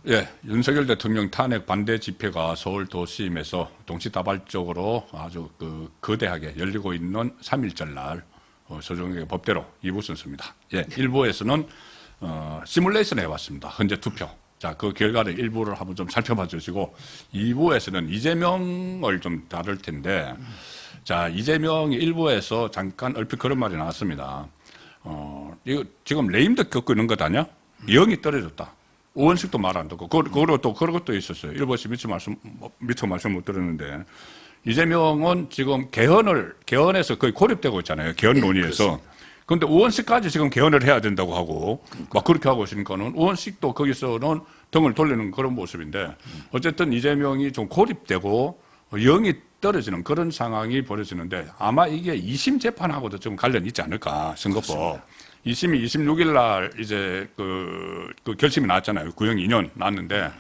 예, 윤석열 대통령 탄핵 반대 집회가 서울 도심에서 동시다발적으로 아주 거대하게 열리고 있는 3.1절 날 서정의 법대로 2부 순서입니다. 예, 1부에서는 시뮬레이션 해봤습니다. 현재 투표. 자, 그 결과를 1부를 한번 좀 살펴봐 주시고 2부에서는 이재명을 좀 다룰 텐데 자, 이재명이 1부에서 잠깐 얼핏 그런 말이 나왔습니다. 이거 지금 레임덕 겪고 있는 것 아니야? 영이 떨어졌다. 의원식도 말 안 듣고, 그리고 또 그런 것도 있었어요. 일부에서 미처 말씀 못 들었는데, 이재명은 지금 개헌에서 거의 고립되고 있잖아요. 개헌 논의에서. 그런데 의원식까지 지금 개헌을 해야 된다고 하고, 막 그렇게 하고 있으니까는 의원식도 거기서는 등을 돌리는 그런 모습인데, 어쨌든 이재명이 좀 고립되고, 영이 떨어지는 그런 상황이 벌어지는데, 아마 이게 2심 재판하고도 좀 관련이 있지 않을까, 선거법. 2심이 26일 날 이제 그 결심이 나왔잖아요. 구형 2년 나왔는데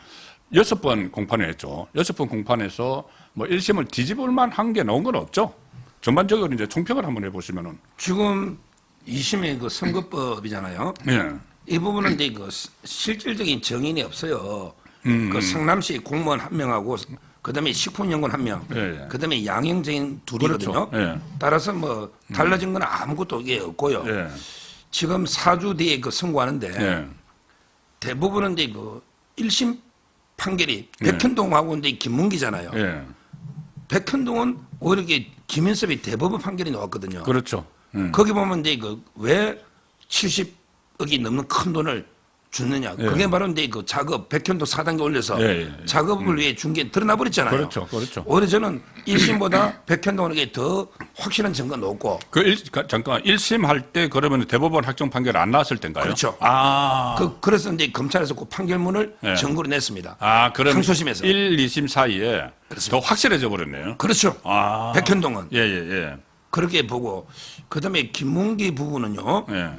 6번 공판을 했죠. 6번 공판에서 뭐 1심을 뒤집을 만한 게 나온 건 없죠. 전반적으로 이제 총평을 한번 해보시면은. 지금 2심의 그 선거법이잖아요. 예. 이 부분은 이제 그 실질적인 정인이 없어요. 그 성남시 공무원 1명하고 그다음에 식품연구원 1명, 예. 그다음에 양형적인 둘이거든요. 그렇죠. 예. 따라서 뭐 달라진 건 아무것도 이게 없고요. 예. 지금 4주 뒤에 그 선고하는데 예. 대부분은 이제 그 1심 판결이 백현동하고 이제 김문기잖아요. 예. 백현동은 오히려 이게 김인섭이 대법원 판결이 나왔거든요. 그렇죠. 거기 보면 이제 그 왜 70억이 넘는 큰 돈을 줬느냐. 예. 그게 바로 이제 그 작업, 백현도 4단계 올려서 작업을 위해 준 게 드러나 버렸잖아요. 그렇죠. 그렇죠. 오히려 저는 1심보다 백현동에게 더 확실한 증거가 높고. 잠깐 1심 할 때 그러면 대법원 확정 판결 안 나왔을 때인가요? 그렇죠. 아. 그래서 이제 검찰에서 그 판결문을 예. 증거로 냈습니다. 아, 그럼 항소심에서. 1, 2심 사이에 그렇습니다. 더 확실해져 버렸네요. 그렇죠. 아. 백현동은. 예, 예, 예. 그렇게 보고. 그 다음에 김문기 부분은요. 예.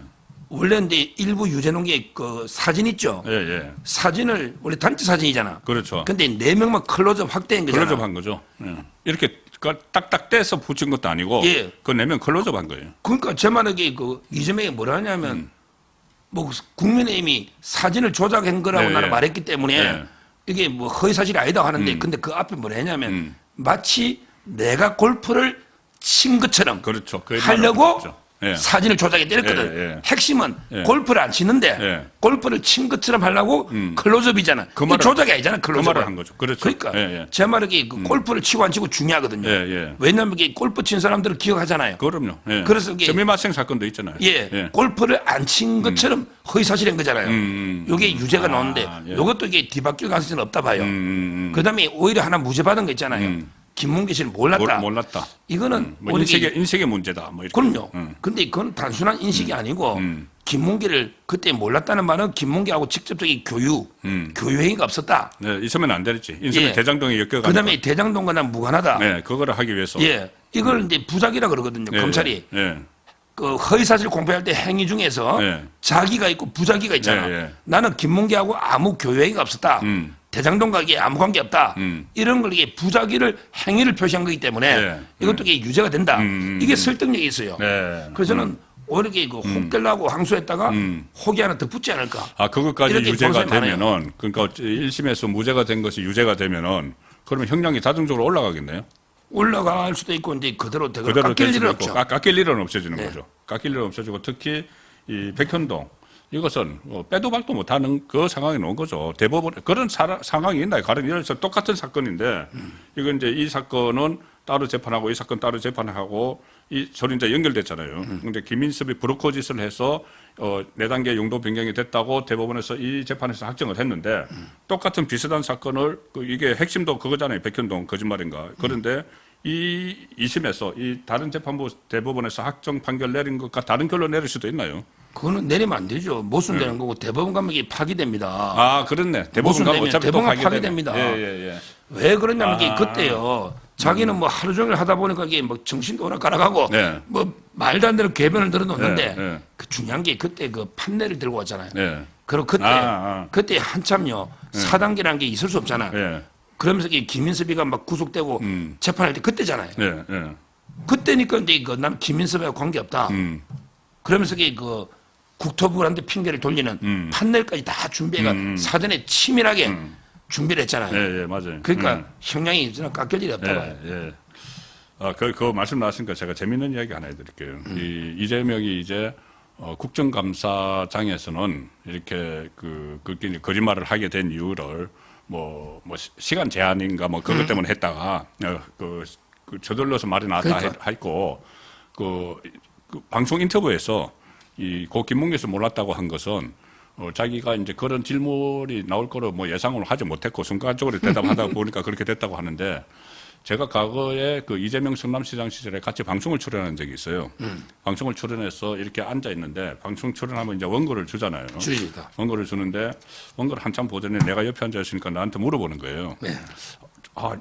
원래 이제 일부 유죄놓은 게 그 사진 있죠. 예, 예. 사진을 원래 단체 사진이잖아. 그렇죠. 근데 4명만 클로즈업 확대한 거잖아. 클로즈업 한 거죠. 예. 이렇게 딱딱 떼서 붙인 것도 아니고 예. 그 내면 클로즈업 한 거예요. 그러니까 제 말에 그 이재명이 뭐라 하냐면 뭐 국민의힘이 사진을 조작한 거라고 네, 나는 예. 말했기 때문에 네. 이게 뭐 허위사실이 아니다 하는데 근데 그 앞에 뭐라 했냐면 마치 내가 골프를 친 것처럼 그렇죠. 그 하려고 그렇죠. 예. 사진을 조작해 때렸거든. 예, 예. 핵심은 예. 골프를 안 치는데 예. 골프를 친 것처럼 하려고 클로즈업이잖아. 그 그 말을- 조작이 아니잖아. 그 클로즈업. 말을 한 거죠. 그렇죠. 그러니까 예, 예. 제 말은 그 골프를 치고 안 치고 중요하거든요. 예, 예. 왜냐하면 이게 골프 친 사람들을 기억하잖아요. 그럼요. 예. 그래서 이게- 점유마생 사건도 있잖아요. 예, 골프를 안 친 것처럼 허위사실인 거잖아요. 이게 유죄가 나오는데 예. 이것도 이게 뒤바뀔 가능성은 없다 봐요. 그다음에 오히려 하나 무죄 받은 거 있잖아요. 김문기 씨는 몰랐다. 몰랐다. 이거는 뭐 우리 인식의 문제다. 뭐 이렇게. 그럼요. 근데 그건 단순한 인식이 아니고 김문기를 그때 몰랐다는 말은 김문기하고 직접적인 교유 행위가 없었다. 네, 있으면 안 되겠지. 인수위 예. 대장동에 엮여가지고. 그다음에 대장동과 난 무관하다. 네, 그거를 하기 위해서. 예, 이걸 이제 부작이라 그러거든요. 예, 검찰이 예. 그 허위사실 공표할 때 행위 중에서 예. 자기가 있고 부작위가 있잖아. 예, 예. 나는 김문기하고 아무 교유 행위가 없었다. 대장동과 이게 아무 관계 없다. 이런 걸 이게 부작위를 행위를 표시한 거기 때문에 예. 이것도 이게 유죄가 된다. 이게 설득력이 있어요. 네. 그래서 저는 오히려 그 혹되려고 항소했다가 혹이 하나 더 붙지 않을까. 아, 그것까지 이렇게 유죄가 보는 사람이 되면은, 그러니까 1심에서 무죄가 된 것이 유죄가 되면은, 그러면 형량이 자동적으로 올라가겠네요? 올라갈 수도 있고 이제 그대로 그대로 깎일 될 일은 수도 없죠. 있고, 깎일 일은 없어지는 네. 거죠. 깎일 일은 없어지고, 특히 이 백현동, 이것은 빼도 박도 못하는 그 상황이 나온 거죠. 대법원, 그런 상황이 있나요? 가령 예를 들어서 똑같은 사건인데, 이건 이제 이 사건은 따로 재판하고, 이 사건 따로 재판하고, 이 서로 이제 연결됐잖아요. 근데 김인섭이 브로커 짓을 해서 4단계 용도 변경이 됐다고 대법원에서 이 재판에서 확정을 했는데 똑같은 비슷한 사건을 이게 핵심도 그거잖아요. 백현동 거짓말인가. 그런데 이 2심에서 이 다른 재판부 대법원에서 확정 판결 내린 것과 다른 결론 내릴 수도 있나요? 그거는 내리면 안 되죠. 모순되는 거고 대법원 가면 이게 파기됩니다. 아, 그렇네. 대법원 가면 어차피 또 대법원 파기되네. 파기됩니다. 예, 예, 예. 왜 그러냐면 이게 그때요. 자기는 뭐 하루 종일 하다 보니까 이게 뭐 정신도 오락가락하고 네. 뭐 말도 안 되는 궤변을 늘어놓는데 네, 네. 그 중요한 게 그때 그 판례를 들고 왔잖아요. 예. 그리고 그때 그때 한참요 4단계라는 게 있을 수 없잖아. 예. 그러면서 이 김인섭이가 막 구속되고 재판할 때 그때잖아요. 예. 예. 그때니까 이제 그 나는 김인섭하고 관계 없다. 그러면서 그 국토부한테 핑계를 돌리는 판넬까지 다 준비해가 사전에 치밀하게 준비를 했잖아요. 예, 예, 맞아요. 그러니까 형량이 저는 깎일 일이 없다 봐요. 예. 그 말씀 나왔으니까 제가 재밌는 이야기 하나 해드릴게요. 이재명이 이제 국정감사장에서는 이렇게 그렇게 거짓말을 하게 된 이유를 뭐 시간 제한인가 뭐 그것 때문에 했다가 그 저들러서 말이 나왔다 그러니까. 했고 그 방송 인터뷰에서 고 김문기에서 몰랐다고 한 것은 자기가 이제 그런 질문이 나올 거로 뭐 예상을 하지 못했고 순간적으로 대답하다 보니까 그렇게 됐다고 하는데 제가 과거에 그 이재명 성남시장 시절에 같이 방송을 출연한 적이 있어요. 방송을 출연해서 이렇게 앉아 있는데 방송 출연하면 이제 원고를 주잖아요. 주입니다. 원고를 주는데 원고를 한참 보더니 내가 옆에 앉아 있으니까 나한테 물어보는 거예요. 네.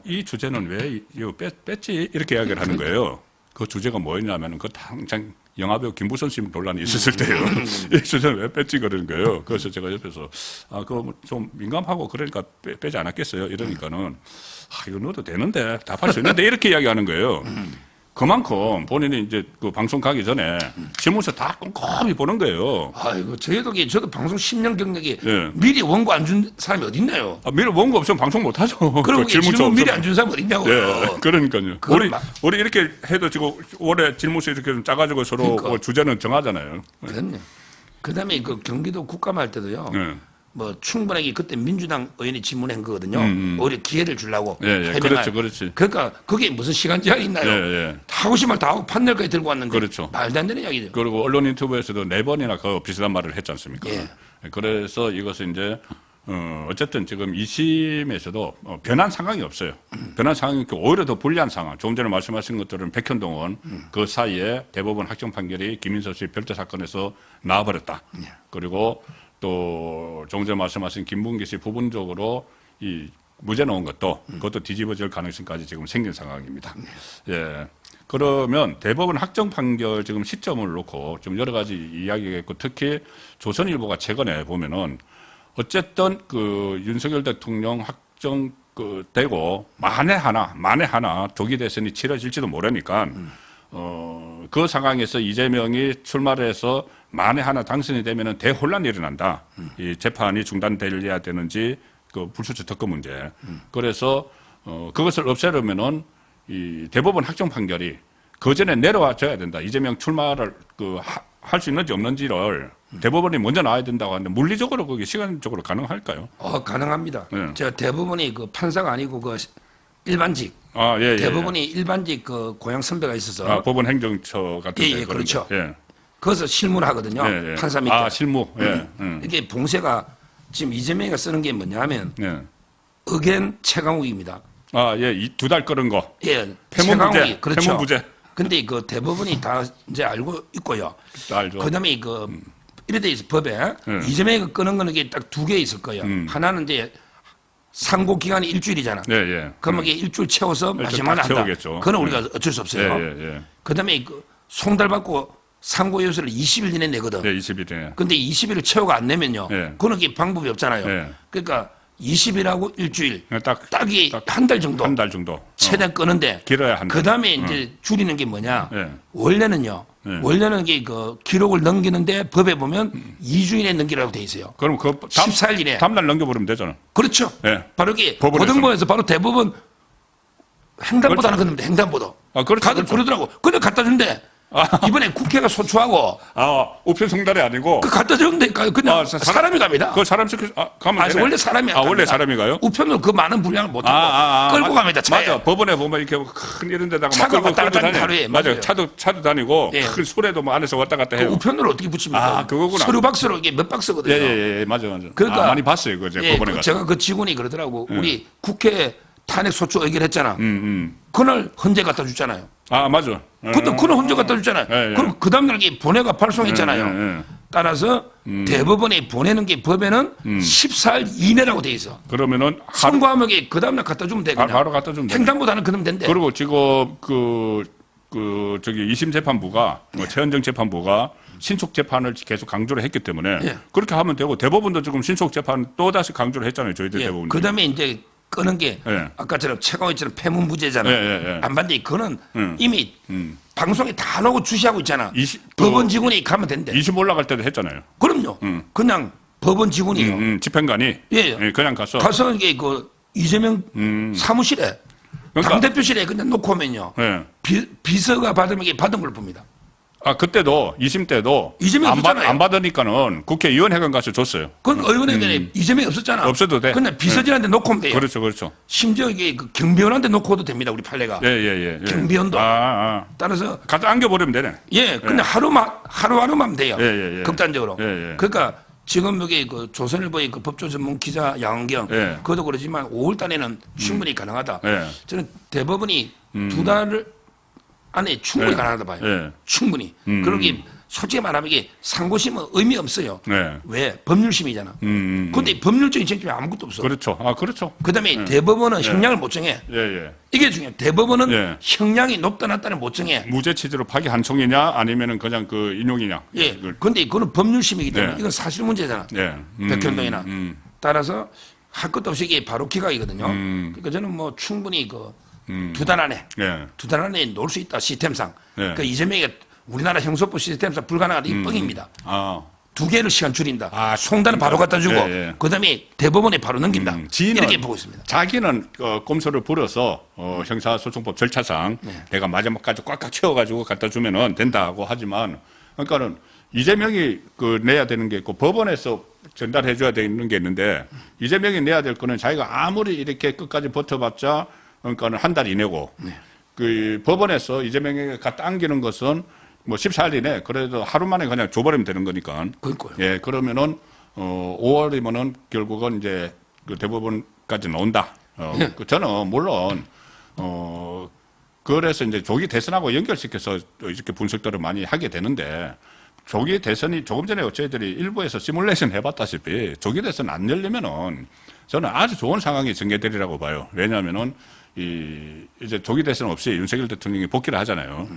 이 주제는 왜 이거 뺐지? 이렇게 이야기를 하는 거예요. 그 주제가 뭐였냐면 그 당장 영화배우 김부선 씨 논란이 있었을 때요. 이 주제는 왜 뺐지 그러는 거예요. 그래서 제가 옆에서 그거 좀 민감하고 그러니까 빼지 않았겠어요. 이러니까는 이거 넣어도 되는데 답할 수 있는데 이렇게 이야기하는 거예요. 그만큼 본인이 이제 그 방송 가기 전에 질문서 다 꼼꼼히 보는 거예요. 아이고 저도 방송 10년 경력에 예. 미리 원고 안 준 사람이 어디 있나요? 미리 원고 없으면 방송 못 하죠. 그럼 질문 없으면. 미리 안 준 사람 어디 있냐고요? 예, 그러니까요. 그건 우리 이렇게 해도 지금 올해 질문서 이렇게 좀 짜가지고 서로 그러니까. 뭐 주제는 정하잖아요. 그럼요. 그다음에 그 경기도 국감할 때도요. 예. 뭐 충분하게 그때 민주당 의원이 질문한 거거든요. 오히려 기회를 주려고. 예, 예. 해명할. 그렇지. 그러니까 그게 무슨 시간 제한이 있나요? 예. 다 하고 싶은 말 다 하고 판넬까지 들고 왔는데 그렇죠. 말도 안 되는 이야기죠. 그리고 언론 인터뷰에서도 4번이나 그 비슷한 말을 했지 않습니까? 예. 그래서 이것은 이제 어쨌든 지금 2심에서도 변한 상황이 없어요. 변한 상황이 없고 오히려 더 불리한 상황. 조금 전에 말씀하신 것들은 백현동은 그 사이에 대법원 확정 판결이 김인서 씨 별도 사건에서 나와버렸다. 그리고 또 조금 전에 말씀하신 김문기 씨 부분적으로 이 무죄 나온 것도 그것도 뒤집어질 가능성까지 지금 생긴 상황입니다. 예. 그러면 대법원 확정 판결 지금 시점을 놓고 좀 여러 가지 이야기가 있고 특히 조선일보가 최근에 보면은 어쨌든 그 윤석열 대통령 확정 되고 만에 하나 조기 대선이 치러질지도 모르니까 그 상황에서 이재명이 출마를 해서 만에 하나 당선이 되면은 대혼란이 일어난다. 이 재판이 중단돼야 되는지 그 불출처 특검 문제. 그래서 그것을 없애려면은 이 대법원 확정 판결이 그 전에 내려와줘야 된다. 이재명 출마를 할 수 있는지 없는지를 대법원이 먼저 나와야 된다고 하는데 물리적으로 그게 시간적으로 가능할까요? 가능합니다. 네. 제가 대법원이 그 판사가 아니고 그 일반직. 예. 대법원이 일반직 그 고향 선배가 있어서 법원 행정처 같은 데. 그렇죠. 예. 거기서 실무를 하거든요. 예. 판사 밑에. 실무. 예. 이게 봉쇄가 지금 이재명이가 쓰는 게 뭐냐면 예. 의견 최강욱입니다. 예. 2달 끓은 거. 예, 폐문부제. 최강욱이 그렇죠. 폐문부제. 근데 그 대법원이 다 이제 알고 있고요. 다 알죠. 그다음에 이래 돼 있어 법에 이재명이 끄는 거는 이게 딱 2개 있을 거예요. 하나는 이제 상고 기간이 일주일이잖아. 예. 그러면 이게 일주일 채워서 마지막에 딱 한다. 채우겠죠. 그건 우리가 어쩔 수 없어요. 예. 그다음에 그 송달 받고 상고 요소를 20일 이내 내거든. 네, 20일이네. 근데 20일을 채우고 안 내면요. 예. 그건 이게 방법이 없잖아요. 예. 그러니까 20일하고 일주일 딱이 딱 한 달 정도 한 달 정도. 최대한 끄는데 길어야 한 달. 그다음에 이제 줄이는 게 뭐냐? 예. 원래는요. 원래는 이게 그 기록을 넘기는데 법에 보면 2주 이내 넘기라고 돼 있어요. 그럼 14일 이내. 다음 날 넘겨버리면 되잖아. 그렇죠. 예. 바로 이게 법원에서. 고등법에서 바로 대법원 횡단보도 하는 건데 횡단보도. 그렇죠. 다들 그러더라고. 근데 갖다 준대. 이번에 국회가 소추하고 우편 송달이 아니고. 그 갖다 주는데 그냥 사람이 갑니다. 그 사람 시켜 가면 되네. 원래 사람이 안 원래 갑니다. 사람이 가요? 우편으로 그 많은 분량을 못 하고 끌고 갑니다. 차에. 맞아. 법원에 보면 이렇게 큰 이런 데다가 차가 막 왔다 갔다 다니. 하루에. 맞아요. 맞아요. 차도 다니고 예. 큰 수레도 뭐 안에서 왔다 갔다 그 해요. 우편으로 어떻게 붙입니까? 그거구나. 서류 박스로 이게 몇 박스거든요. 예. 맞아. 그러니까 많이 봤어요. 그 예, 법원에 가서. 제가 그 직원이 그러더라고. 우리 국회 탄핵 소추 의결했잖아. 그날 헌재 갖다 줬잖아요. 맞아. 근데 그날 헌재 갖다 줬잖아요. 예. 그럼 그 다음날 이게 보내가 발송했잖아요. 예. 따라서 대법원에 보내는 게 법에는 14일 이내라고 돼 있어. 그러면은 선고하면 그 다음날 갖다 주면 돼. 그냥. 바로 갖다 주면 돼. 횡단보다는 그러면 된대. 그리고 지금 저기 2심 재판부가 최현정 재판부가 신속 재판을 계속 강조를 했기 때문에 예. 그렇게 하면 되고 대법원도 지금 신속 재판 또 다시 강조를 했잖아요. 저희들 예. 대법원. 그다음에 이제 끄는 게 예. 아까처럼 최강욱처럼 폐문부제잖아요. 예. 안 받는데 그거는 이미 방송에 다 나오고 주시하고 있잖아. 20 법원 직원이 가면 된대. 20 올라갈 때도 했잖아요. 그럼요. 그냥 법원 직원이요. 집행관이 예. 그냥 가서 가서 이게 그 이재명 사무실에 그러니까- 당대표실에 그냥 놓고 오면요. 예. 비서가 받으면 이게 받은 걸 봅니다. 그때도 2심 때도 이재명 없었잖아요. 안 받으니까는 국회의원회관 가서 줬어요. 그건 의원회관에 이재명이 없었잖아. 없어도 돼. 그냥 비서진한테 놓고 오면 돼요. 그렇죠. 심지어 이게 그 경비원한테 놓고 오도 됩니다. 우리 판례가. 예. 경비원도. 아. 따라서 갖다 안겨버리면 되네. 예, 그냥 하루하루만 돼요. 예. 극단적으로. 예. 그러니까 지금 여기 그 조선일보의 그 법조 전문 기자 양은경, 예. 그것도 그러지만 5월 달에는 충분히 가능하다. 예. 저는 대법원이 2달 안에 충분히 예. 가능하다 봐요. 예. 충분히. 그러기 솔직히 말하면 이게 상고심은 의미 없어요. 네. 왜? 법률심이잖아. 근데 법률적인 쟁점이 아무것도 없어. 그렇죠. 그렇죠. 그다음에 대법원은 형량을 못 정해. 예. 이게 중요해. 대법원은 예. 형량이 높다 낮다를 못 정해. 무죄 취지로 파기 한총이냐 아니면은 그냥 그 인용이냐. 예. 근데 그거는 법률심이기 때문에 예. 이건 사실 문제잖아. 예. 백현동이나. 따라서 할 것도 없이 이게 바로 기각이거든요. 그러니까 저는 뭐 충분히 그 2달 안에 예. 2달 안에 놓을 수 있다 시스템상. 예. 그러니까 이재명이 우리나라 형소법 시스템상 불가능하다 이 뻥입니다. 2개를 시간 줄인다. 송단은 바로 갖다 주고 예. 그다음에 대법원에 바로 넘긴다. 지인은 이렇게 보고 있습니다. 자기는 꼼수를 부려서 형사소송법 절차상 내가 마지막까지 꽉꽉 채워가지고 갖다 주면은 된다고 하지만 그러니까는 이재명이 그 내야 되는 게 있고 법원에서 전달해줘야 되는 게 있는데 이재명이 내야 될 거는 자기가 아무리 이렇게 끝까지 버텨봤자 그러니까는 한 달 이내고 그 법원에서 이재명에게 갖다 안기는 것은 뭐 14일 이내 그래도 하루 만에 그냥 줘버리면 되는 거니까. 그러니까요. 예, 그러면은 5월이면은 결국은 이제 그 대법원까지 나온다. 저는 물론 그래서 이제 조기 대선하고 연결시켜서 또 이렇게 분석들을 많이 하게 되는데 조기 대선이 조금 전에 저희들이 일부에서 시뮬레이션 해봤다시피 조기 대선 안 열리면은 저는 아주 좋은 상황이 전개되리라고 봐요. 왜냐하면은 이제 조기 대선 없이 윤석열 대통령이 복귀를 하잖아요.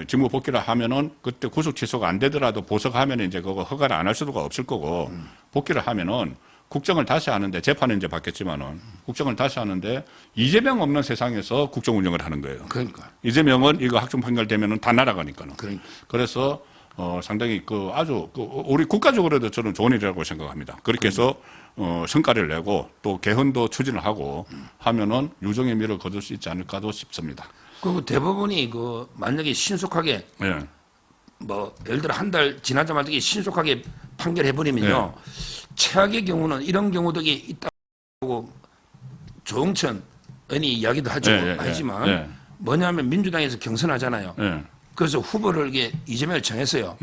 직무 복귀를 하면은 그때 구속 취소가 안 되더라도 보석하면 이제 그거 허가를 안 할 수가 없을 거고 복귀를 하면은 국정을 다시 하는데 재판은 이제 받겠지만은 국정을 다시 하는데 이재명 없는 세상에서 국정 운영을 하는 거예요. 그러니까. 이재명은 이거 확정 판결되면은 다 날아가니까는. 그러니까. 그래서 상당히 아주 우리 국가적으로도 저는 좋은 일이라고 생각합니다. 그렇게 해서 성과를 내고 또 개헌도 추진을 하고 하면은 유종의 미를 거둘 수 있지 않을까도 싶습니다. 그리고 대법원이 그 만약에 신속하게 예. 뭐 예를 들어 한 달 지나자마자 이게 신속하게 판결해 버리면요. 최악의 경우는 이런 경우도 있다고 조홍천 의원이 이야기도 하죠. 하지만 뭐냐면 민주당에서 경선하잖아요. 그래서 후보를 이게 이재명을 정했어요.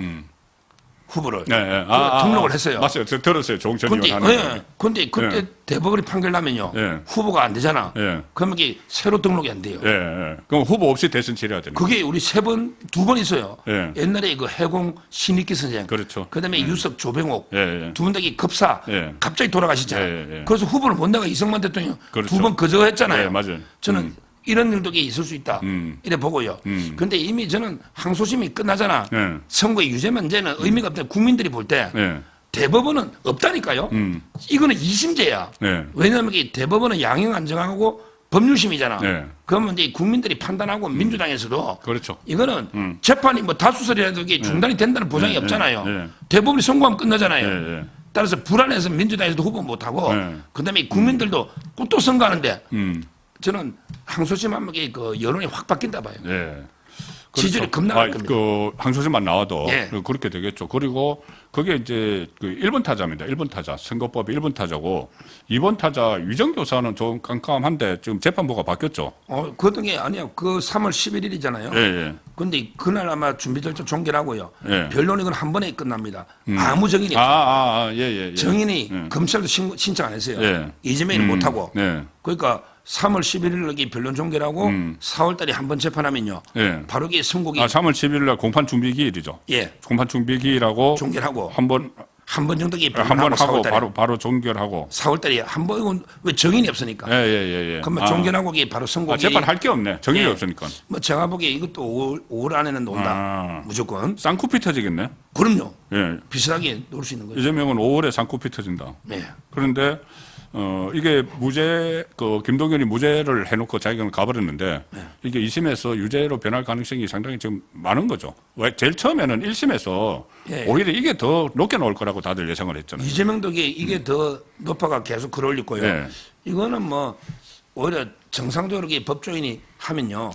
후보를 등록을 했어요. 맞아요. 저 들었어요. 조홍천 근데, 의원 하는 거. 근데 그때 대법원이 판결 나면요. 후보가 안 되잖아. 그러면 이게 새로 등록이 안 돼요. 그럼 후보 없이 대선 치러야 되는 그게 우리 두 번 있어요. 예. 옛날에 그 해공 신익기 선생. 그렇죠. 그다음에 유석 조병옥. 예. 두 분 다 급사. 갑자기 돌아가셨잖아요. 그래서 후보를 못 나가 이승만 대통령 그렇죠. 두 번 거절했잖아요. 예, 맞아요. 저는 이런 일도 있을 수 있다. 이래 보고요. 그런데 이미 저는 항소심이 끝나잖아. 선거의 유죄 문제는 의미가 없다. 국민들이 볼 때 대법원은 없다니까요. 이거는 2심제야. 왜냐하면 이 대법원은 양형 안정하고 법률심이잖아. 그러면 이제 국민들이 판단하고 민주당에서도 그렇죠. 이거는 재판이 뭐 다수설이라도 이게 중단이 된다는 보장이 없잖아요. 대법원이 선고하면 끝나잖아요. 따라서 불안해서 민주당에서도 후보 못하고 그다음에 국민들도 또 선거하는데 저는 항소심 하면 그 여론이 확 바뀐다 봐요. 지지율이 급락할 겁니다. 그 항소심만 나와도 예. 그렇게 되겠죠. 그리고 그게 이제 그 1번 타자입니다. 1번 타자. 선거법이 1번 타자고 2번 타자 위정교사는 좀 깜깜한데 지금 재판부가 바뀌었죠. 그 등에 아니요. 그 3월 11일이잖아요. 예. 근데 그날 아마 준비 절차 종결하고요. 예. 변론이 건 한 번에 끝납니다. 아무 정인이 예. 정인이 검찰도 신청 안 했어요. 예. 이재명이 못하고. 네. 그러니까 3월 11일 변론 종결하고 4월 달에 한 번 재판하면요. 바로 이게 선고기 3월 10일 날 공판 준비 기일이죠. 공판 준비 기일하고 종결하고 한 번 정도 이게 하고 4월 달에. 바로 종결하고 4월 달에 한 번은 왜 정인이 없으니까. 예. 그러면 종결하고 이게 바로 선고기. 재판 할 게 없네. 정인이 없으니까. 뭐 제가 보기에 이것도 5월 안에는 논다. 무조건. 쌍코피 터지겠네. 그럼요. 예. 비슷하게 놓을 수 있는 거죠. 이재명은 5월에 쌍코피 터진다. 네. 그런데 이게 김동연이 무죄를 해놓고 자기는 가버렸는데 이게 2심에서 유죄로 변할 가능성이 상당히 지금 많은 거죠. 왜? 제일 처음에는 1심에서 오히려 이게 더 높게 나올 거라고 다들 예상을 했잖아요. 이재명도 이게 더 높아가 계속 글 올리고요. 네. 이거는 뭐 오히려 정상적으로 이게 법조인이 하면요.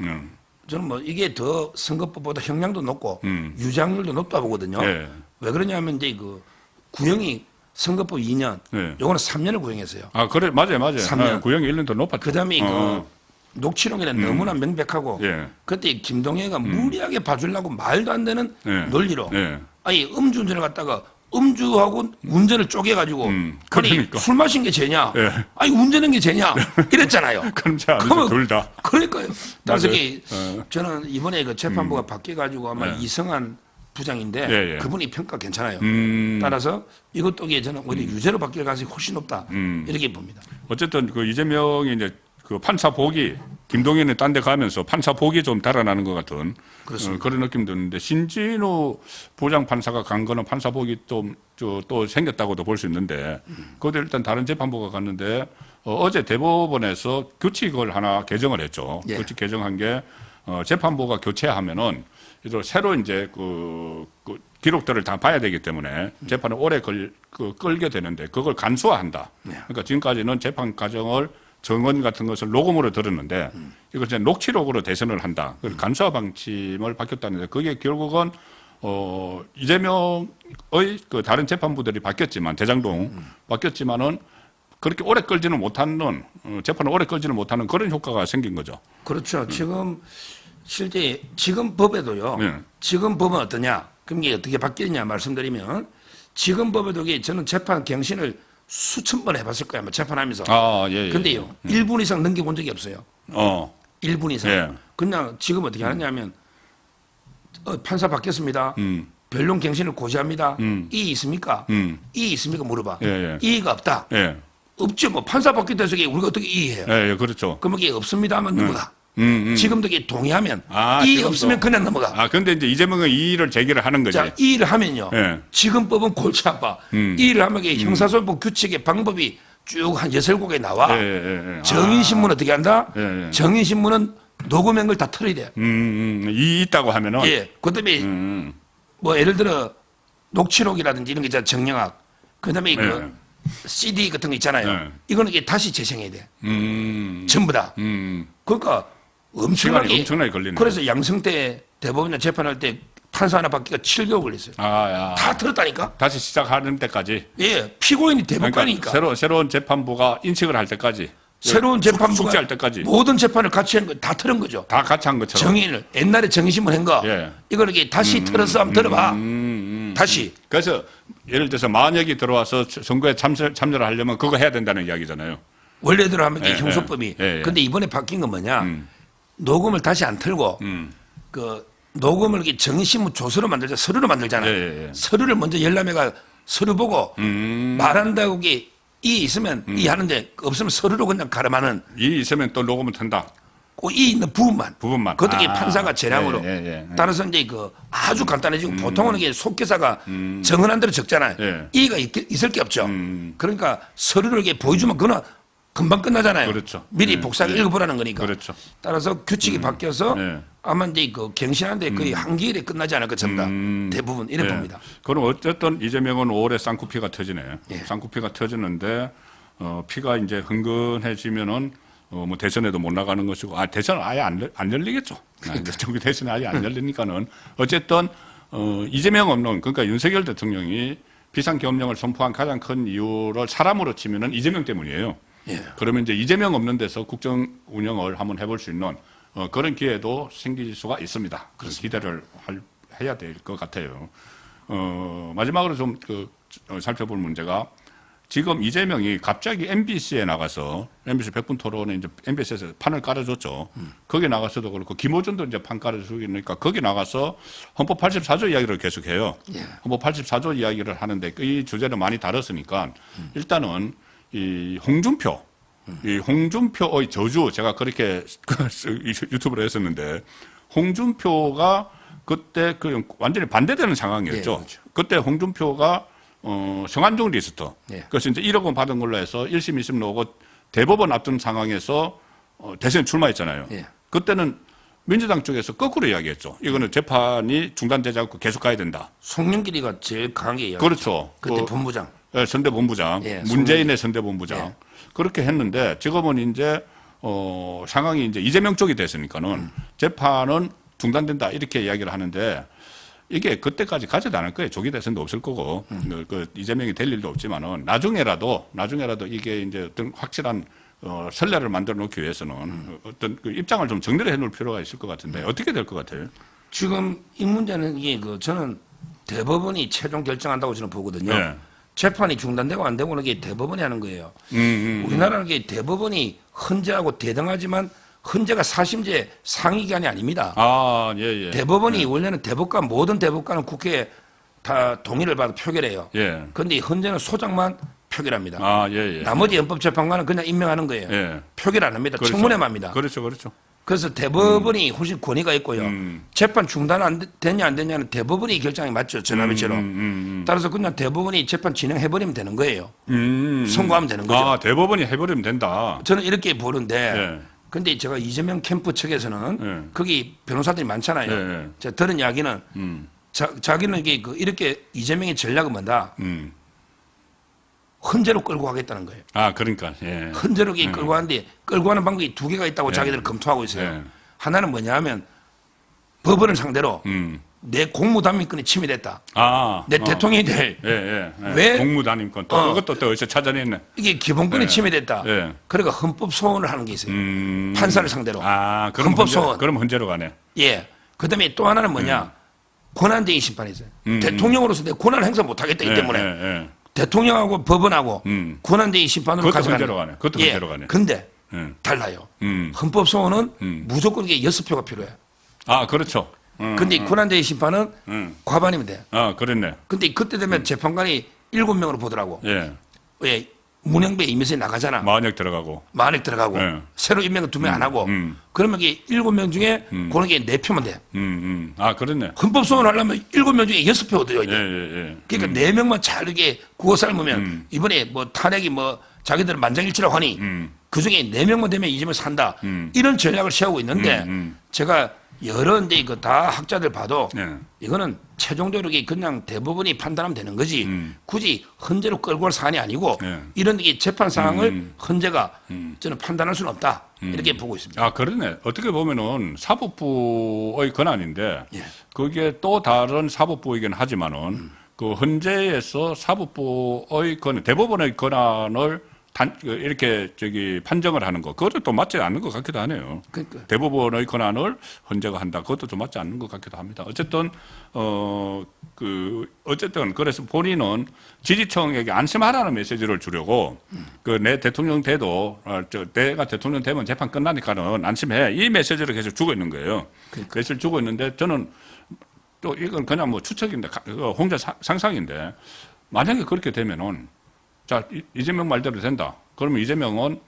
저는 뭐 이게 더 선거법보다 형량도 높고 유죄확률도 높다 보거든요. 네. 왜 그러냐면 이제 그 구형이 선거법 2년, 네. 요거는 3년을 구형했어요. 아, 그래, 맞아요. 3년. 구형이 1년 더 높았죠. 그다음에 녹취록에는 너무나 명백하고 예. 그때 김동애가 무리하게 봐주려고 말도 안 되는 예. 논리로 예. 아니 음주운전을 갖다가 음주하고 운전을 쪼개가지고 아니 그러니까. 술 마신 게 죄냐? 예. 아니 운전한 게 죄냐? 이랬잖아요. 그럼 잘 아니죠, 둘 다. 그러니까요. 따라서 맞아요. 이게 저는 이번에 그 재판부가 바뀌어가지고 아마 이성한 부장인데 예, 예. 그분이 평가 괜찮아요. 따라서 이것도 저는 오히려 유죄로 바뀔 가능성이 훨씬 높다 이렇게 봅니다. 어쨌든 그 이재명이 이제 그 판사 복이 김동연이 딴 데 가면서 판사 복이 좀 달아나는 것 같은 그런 느낌 드는데 신진우 부장판사가 간 거는 판사 복이 또 생겼다고도 볼 수 있는데 그것도 일단 다른 재판부가 갔는데 어제 대법원에서 규칙을 하나 개정을 했죠. 예. 규칙 개정한 게 재판부가 교체하면은 새로 이제 그 기록들을 다 봐야 되기 때문에 재판을 오래 끌게 되는데 그걸 간소화한다. 그러니까 지금까지는 재판 과정을 정원 같은 것을 녹음으로 들었는데 이걸 이제 녹취록으로 대선을 한다. 그걸 간소화 방침을 바뀌었다는데 그게 결국은 이재명의 그 다른 재판부들이 바뀌었지만 대장동 바뀌었지만은 그렇게 오래 끌지는 못하는 재판을 오래 끌지는 못하는 그런 효과가 생긴 거죠. 그렇죠. 지금 실제 지금 법에도요. 네. 지금 법은 어떠냐? 그럼 이게 어떻게 바뀌었냐 말씀드리면 지금 법에도 저는 재판 갱신을 수천 번 해봤을 거야. 재판하면서. 아, 예. 근데요. 1분 이상 넘겨본 적이 없어요. 1분 이상. 예. 그냥 지금 어떻게 하느냐면 판사 바뀌었습니다. 변론 갱신을 고시합니다. 이의 있습니까? 이의 있습니까? 물어봐. 예. 이의가 없다. 예. 없죠. 뭐 판사 바뀌었다 해서 우리가 어떻게 이의해요? 예, 그렇죠. 그러면 이게 없습니다 하면 넘어가. 지금도 이게 동의하면 아, 이의 지금도. 없으면 그냥 넘어가. 아, 근데 이제 이재명은 이의를 제기를 하는 거지. 자, 이의를 하면요. 예. 지금 법은 골치 아파. 이의를 하면 이게 형사소송법 규칙의 방법이 쭉 한 6곡에 나와. 예. 정인신문 어떻게 한다? 예. 정인신문은 녹음한 걸 다 털어야 돼. 이 있다고 하면은. 예. 그 다음에 뭐 예를 들어 녹취록이라든지 이런 게 있잖아. 정영학. 그 다음에 그 CD 같은 거 있잖아요. 예. 이거는 이게 다시 재생해야 돼. 전부 다. 그러니까 시간이 엄청나게. 엄청나게 걸리네. 그래서 양승태 대법원장 재판할 때 판사 하나 받기가 7개월 걸렸어요. 다 들었다니까? 다시 시작하는 때까지. 예. 피고인이 대법관이니까. 그러니까 새로운 재판부가 인식을 할 때까지. 새로운 재판부가 숙지할 때까지. 모든 재판을 같이 한 거 다 틀은 거죠. 다 같이 한 것처럼. 정인을 옛날에 정신문 한 거. 예. 이걸 이렇게 다시 틀어서 한번 들어봐. 다시. 그래서 예를 들어서 만약이 들어와서 선거에 참여를 하려면 그거 해야 된다는 이야기잖아요. 원래대로 하면 이게 예, 형소법이. 예. 근데 이번에 바뀐 건 뭐냐? 녹음을 다시 안 틀고 그 녹음을 이렇게 정신문 조서로 만들자 서류로 만들잖아요. 예. 서류를 먼저 열람해가 서류 보고 말한다고 이게 이 있으면 이 하는데 없으면 서류로 그냥 가름하는 이 있으면 또 녹음을 탄다. 그 이 있는 부분만. 부분만. 그것도 이게 판사가 재량으로. 예. 따라서 이제 그 아주 간단해지고 보통은 이게 속기사가 정언한 대로 적잖아요. 예. 이의가 있을 게 없죠. 그러니까 서류를 이렇게 보여주면 그거는 금방 끝나잖아요. 그렇죠. 미리 복사하게 읽어보라는 거니까. 그렇죠. 따라서 규칙이 바뀌어서 예. 아마 이제 그 갱신하는데 거의 한기일에 끝나지 않을까 전부 다 대부분 이래 봅니다. 그럼 어쨌든 이재명은 5월에 쌍코피가 터지네. 예. 쌍코피가 터지는데 피가 이제 흥건해지면은 뭐 대선에도 못 나가는 것이고 대선은 아예 안 열리겠죠. 정기 대선이 아예 안 열리니까는 어쨌든 이재명 없는 그러니까 윤석열 대통령이 비상계엄령을 선포한 가장 큰 이유를 사람으로 치면은 이재명 때문이에요. 예. 그러면 이제 이재명 없는 데서 국정 운영을 한번 해볼 수 있는 그런 기회도 생길 수가 있습니다. 그래서 기대를 해야 될 것 같아요. 마지막으로 좀 살펴볼 문제가 지금 이재명이 갑자기 MBC에 나가서 MBC 100분 토론에 이제 MBC에서 판을 깔아줬죠. 거기 나가서도 그렇고 김호준도 이제 판 깔아주니까 거기 나가서 헌법 84조 이야기를 계속해요. 예. 헌법 84조 이야기를 하는데 이 주제를 많이 다뤘으니까 일단은 이 홍준표의 저주 제가 그렇게 유튜브로 했었는데 홍준표가 그때 완전히 반대되는 상황이었죠. 예, 그렇죠. 그때 홍준표가 성완종 리스트. 예. 그래서 이제 1억 원 받은 걸로 해서 1심, 2심 나오고 대법원 앞둔 상황에서 대선에 출마했잖아요. 예. 그때는 민주당 쪽에서 거꾸로 이야기했죠. 이거는 재판이 중단되지 않고 계속 가야 된다. 송영길이가 제일 강하게 이야기했죠. 그렇죠. 그때 본부장. 예, 선대본부장, 예, 문재인의 선대본부장 예. 그렇게 했는데 지금은 이제 상황이 이제 이재명 쪽이 됐으니까는 재판은 중단된다 이렇게 이야기를 하는데 이게 그때까지 가지도 않을 거예요. 조기 대선도 없을 거고 그 이재명이 될 일도 없지만은 나중에라도 이게 이제 어떤 확실한 선례를 만들어 놓기 위해서는 어떤 그 입장을 좀 정리를 해놓을 필요가 있을 것 같은데 어떻게 될 것 같아요? 지금 이 문제는 이게 저는 대법원이 최종 결정한다고 저는 보거든요. 네. 재판이 중단되고 안 되고는 이게 대법원이 하는 거예요. 우리나라는 이게 대법원이 헌재하고 대등하지만 헌재가 사심제 상위 기관이 아닙니다. 아, 예, 예. 대법원이 원래는 대법관 모든 대법관은 국회에 다 동의를 받아 표결해요. 예. 그런데 헌재는 소장만 표결합니다. 아, 예, 예. 나머지 헌법재판관은 그냥 임명하는 거예요. 예. 표결 안 합니다. 그렇죠. 청문회만 합니다. 그렇죠, 그렇죠. 그래서 대법원이 훨씬 권위가 있고요. 재판 중단 되냐 안 되냐는 대법원이 결정이 맞죠. 전화비처럼. 따라서 그냥 대법원이 재판 진행해버리면 되는 거예요. 선고하면 되는 거죠. 아, 대법원이 해버리면 된다. 저는 이렇게 보는데 예. 근데 제가 이재명 캠프 측에서는 예. 거기 변호사들이 많잖아요. 예, 예. 제가 들은 이야기는 자기는 이게 이렇게 이재명의 전략은 뭐다. 헌재로 끌고 가겠다는 거예요. 아, 그러니까. 예. 헌재로 끌고 가는데 끌고 가는 방법이 두 개가 있다고 자기들 검토하고 있어요. 예. 하나는 뭐냐 하면 법원을 상대로 내 공무담임권이 침해됐다. 아. 내 대통령이 될 예, 예. 예. 왜? 공무단임권. 또 그것도 또 어디서 찾아냈네. 이게 기본권이 예. 침해됐다. 예. 그러니까 헌법 소원을 하는 게 있어요. 판사를 상대로. 아, 그럼 헌법 소원. 그럼 헌재로 가네. 예. 그다음에 또 하나는 뭐냐? 권한쟁의 심판이 있어요. 대통령으로서 내 권한을 행사 못하겠다 이 예, 때문에 예, 예. 대통령하고 법원하고 권한쟁의 심판으로 그것도 가져가는 헌재로 가네. 그것도 예. 헌재로 가네. 근데 예. 달라요. 음. 헌법 소원은 무조건 이게 6표가 필요해. 아, 그렇죠. 근데 권한쟁의 심판은 과반이면 돼. 아, 그랬네. 근데 그때 되면 재판관이 7명으로 보더라고. 예. 왜 문영배 이미세 나가잖아. 만약 들어가고. 만약 들어가고 예. 새로 임명은 2명 안 하고 그러면 이게 7명 중에 그런 게 4표면 돼. 아, 그랬네. 헌법 소원 하려면 7명 중에 6표 얻어야 예, 돼. 예, 예. 그러니까 4명만 잘 이게 구워 삶으면 이번에 뭐 탄핵이 뭐 자기들은 만장일치라고 하니 그 중에 4명만 되면 이재명 산다. 이런 전략을 세우고 있는데 제가 여러 이제 이거 다 학자들 봐도 예. 이거는 최종적으로 이게 그냥 대법원이 판단하면 되는 거지 굳이 헌재로 끌고 갈 사안이 아니고 예. 이런 게 재판 사항을 헌재가 저는 판단할 수는 없다 이렇게 보고 있습니다. 아, 그러네. 어떻게 보면은 사법부의 권한인데 예. 그게 또 다른 사법부이긴 하지만은 그 헌재에서 사법부의 권한, 대법원의 권한을 이렇게 판정을 하는 거, 그것도 또 맞지 않는 것 같기도 하네요. 그러니까. 대법원의 권한을 헌재가 한다, 그것도 좀 맞지 않는 것 같기도 합니다. 어쨌든 어쨌든 그래서 본인은 지지층에게 안심하라는 메시지를 주려고 그 내 대통령 돼도 내가 대통령 되면 재판 끝나니까는 안심해 이 메시지를 계속 주고 있는 거예요. 그러니까. 메시지를 주고 있는데 저는 또 이건 그냥 뭐 추측인데 홍자 상상인데 만약에 그렇게 되면은. 자, 이재명 말대로 된다. 그러면 이재명은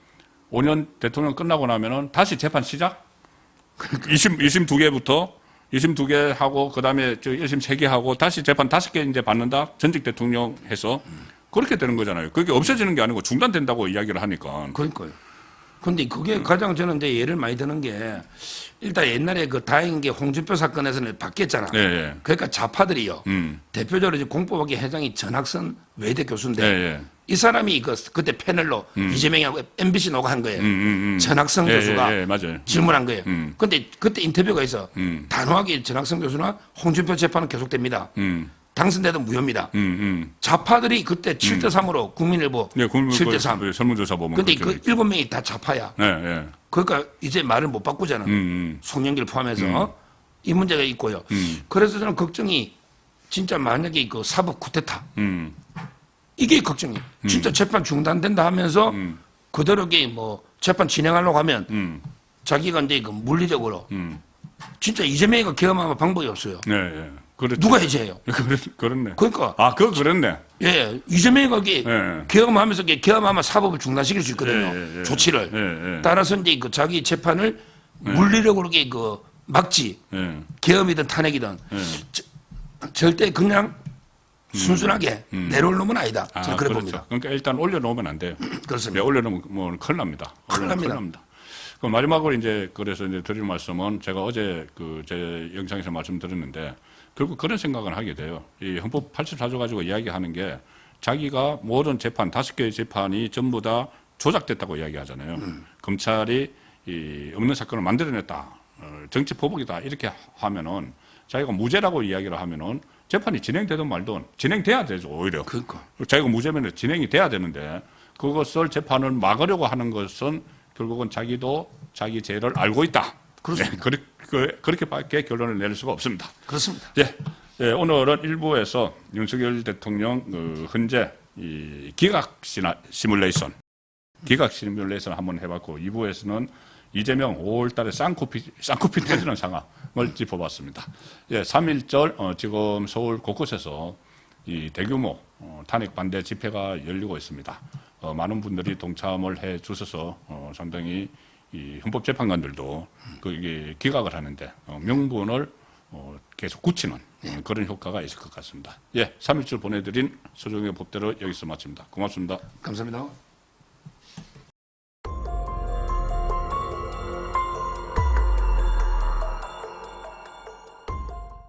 5년 대통령 끝나고 나면은 다시 재판 시작? 2심 2개 하고, 그 다음에 1심 3개 하고, 다시 재판 5개 이제 받는다? 전직 대통령 해서. 그렇게 되는 거잖아요. 그게 없어지는 게 아니고 중단된다고 이야기를 하니까. 그러니까요. 근데 그게 가장 저는 이제 예를 많이 드는 게 일단 옛날에 그 다행인 게 홍준표 사건에서는 바뀌었잖아. 예, 예. 그러니까 좌파들이요. 대표적으로 이제 공법학계 회장이 전학선 외대 교수인데 예, 예. 이 사람이 그때 패널로 이재명하고 MBC 녹화한 거예요. 전학성 예, 교수가 예, 예, 맞아요. 질문한 거예요. 근데 그때 인터뷰가 있어. 단호하게 전학성 교수나 홍준표 재판은 계속됩니다. 당선돼도 무효입니다. 좌파들이 그때 7대3으로 국민일보 예, 7대3. 설문조사 보면. 근데 그렇게 그 7명이 다 좌파야. 예, 예. 그러니까 이제 말을 못 바꾸잖아. 송영길 포함해서 이 문제가 있고요. 그래서 저는 걱정이 진짜 만약에 그 사법 쿠데타 이게 걱정이에요. 진짜 재판 중단된다 하면서 그대로 이게 뭐 재판 진행하려고 하면 자기가 이제 그 물리적으로 진짜 이재명이가 경험하면 방법이 없어요. 예, 예. 그렇죠. 누가 해제해요? 그렇네. 그러니까 아, 그거 그렇네. 예, 이재명이가 이게 예. 경험하면서 경험하면 사법을 중단시킬 수 있거든요. 예, 예. 조치를. 예, 예. 따라서 이제 그 자기 재판을 물리력으로 이게 막지. 예. 계엄이든 탄핵이든 예. 절대 그냥 순순하게 내려올 놈은 아니다. 저는 그래 그렇죠. 봅니다. 그러니까 일단 올려놓으면 안 돼요. 그렇습니다. 올려놓으면 뭐 큰일 납니다. 큰일 납니다. 그 마지막으로 이제 그래서 이제 드릴 말씀은 제가 어제 그 제 영상에서 말씀드렸는데 결국 그런 생각을 하게 돼요. 이 헌법 84조 가지고 이야기하는 게 자기가 모든 재판 5개의 재판이 전부 다 조작됐다고 이야기하잖아요. 검찰이 이 없는 사건을 만들어냈다. 정치 보복이다. 이렇게 하면은 자기가 무죄라고 이야기를 하면은 재판이 진행되든 말든 진행돼야 되죠. 오히려. 그러니까. 자기가 무죄면 진행이 돼야 되는데 그것을 재판을 막으려고 하는 것은 결국은 자기도 자기 죄를 알고 있다. 그렇습니다. 그렇게밖에 결론을 내릴 수가 없습니다. 그렇습니다. 예, 오늘은 일부에서 윤석열 대통령 현재 이 기각 시뮬레이션 한번 해봤고 2부에서는 이재명 5월달에 쌍코피 터지는 상황을 짚어봤습니다. 예, 3.1절 지금 서울 곳곳에서 이 대규모 탄핵 반대 집회가 열리고 있습니다. 많은 분들이 동참을 해 주셔서 상당히 이 헌법재판관들도 이게 기각을 하는데 명분을 계속 굳히는 그런 효과가 있을 것 같습니다. 예, 3.1절 보내드린 서정의 법대로 여기서 마칩니다. 고맙습니다. 감사합니다.